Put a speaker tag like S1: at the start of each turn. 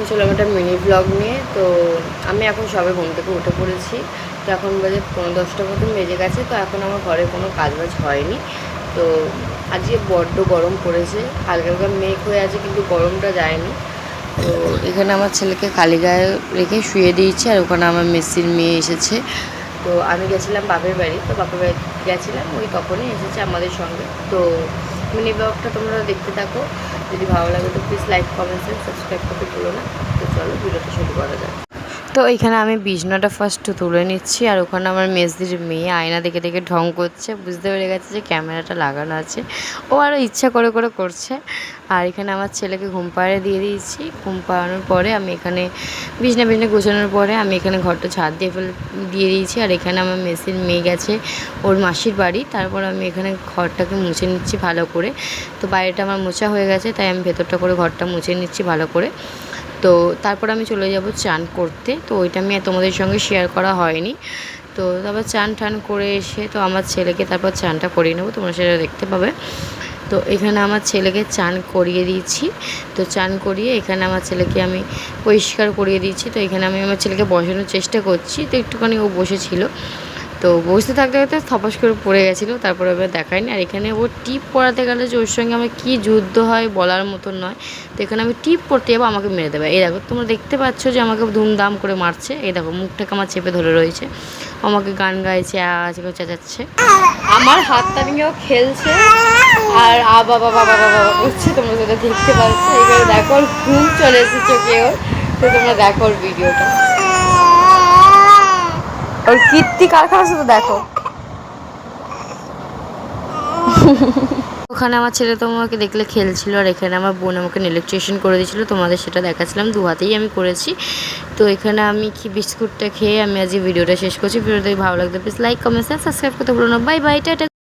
S1: চললাম একটা mini blog নিয়ে। তো আমি এখন সবে ঘুম থেকে উঠে পড়েছি। তো এখন বাজে 9-10টার মতন বেজে গেছে। তো এখন আমার ঘরে কোনো কাজবাজ হয়নি। তো আজকে বড্ড গরম পড়েছে, হালকা হালকা মেঘ হয়ে আছে কিন্তু গরমটা যায়নি। তো এখানে আমার ছেলেকে খালি গায়ে রেখে শুয়ে দিয়েছি, আর ওখানে আমার মেসির মেয়ে এসেছে। তো আমি গেছিলাম বাপের বাড়ি, তো বাপের বাড়ি গেছিলাম, ওই তখনই এসেছে আমাদের সঙ্গে। তো মিনি ব্লগটা তোমরা দেখতে থাকো, যদি ভালো লাগে তো প্লিজ লাইক কমেন্ট সাবস্ক্রাইব করতে ভুলো না। তো চলো ভিডিওটা শুরু করা যাক। তো এখানে আমি বিছনাটা ফার্স্ট তুলে নিচ্ছি, আর ওখানে আমার মেজদির মেয়ে আয়না দেখে দেখে ঢং করছে, বুঝতে পেরে গেছে যে ক্যামেরাটা লাগানো আছে। ও আরও ইচ্ছা করে করে করছে। আর এখানে আমার ছেলেকে ঘুম পাড়িয়ে দিয়ে দিয়েছি। ঘুম পাড়ানোর পরে আমি এখানে বিছনা গোছানোর পরে আমি এখানে ঘরটা ছাদ দিয়ে দিয়েছি। আর এখানে আমার মেসির মেয়ে গেছে ওর মাসির বাড়ি, তারপর আমি এখানে ঘরটাকে মুছে নিচ্ছি ভালো করে। তো বাইরেটা আমার মোছা হয়ে গেছে, তাই আমি ভেতরটা করে ঘরটা মুছে নিচ্ছি ভালো করে। তো তারপর আমি চলে যাব চান করতে। তো ওইটা আমি তোমাদের সঙ্গে শেয়ার করা হয়নি। তো তারপর চান টান করে এসে তো আমার ছেলেকে তারপর চানটা করিয়ে নেবো, তোমরা সেটা দেখতে পাবে। তো এখানে আমার ছেলেকে চান করিয়ে দিয়েছি। তো চান করিয়ে এখানে আমার ছেলেকে আমি পরিষ্কার করিয়ে দিয়েছি। তো এখানে আমি আমার ছেলেকে বসানোর চেষ্টা করছি, তো একটুখানি ও বসেছিল। তো বসতে থাকতে থাকতে থপাস করে পড়ে গেছিলো, তারপরে এবার দেখায়নি। আর এখানে ও টিপ পরাতে গেলে যে ওর সঙ্গে আমার কী যুদ্ধ হয় বলার মতন নয়। তো এখানে আমি টিপ পরতে যাবো, আমাকে মেরে দেবে। এই দেখো তোমরা দেখতে পাচ্ছ যে আমাকে ধুমধাম করে মারছে। এই দেখো মুখটাকে আমার চেপে ধরে রয়েছে, আমাকে গান গাইছে, আওয়াজ করে চেঁচাচ্ছে, আমার হাতটা নিয়েও খেলছে, আর বাবা বাবা বাবা করছে। তোমরা সেটা দেখতে পাচ্ছ। এবারে দেখো ওর ঘুম চলে এসেছে কেউ। তো তোমরা দেখো ওর ভিডিওটা, ওর কীর্তি কারখানা শুধু দেখো। ওখানে আমার ছেলে তোমাকে দেখলে খেলছিল, আর এখানে আমার বোন আমাকে ইলেকট্রিশিয়ান করে দিয়েছিলো, তোমাদের সেটা দেখাচ্ছিলাম, দু হাতেই আমি করেছি। তো এখানে আমি কি বিস্কুটটা খেয়ে আমি আজকে ভিডিওটা শেষ করছি। ভিডিওটা ভালো লাগবে প্লিজ লাইক কমেন্ট সাবস্ক্রাইব করতে ভুলো না। Bye bye, tata.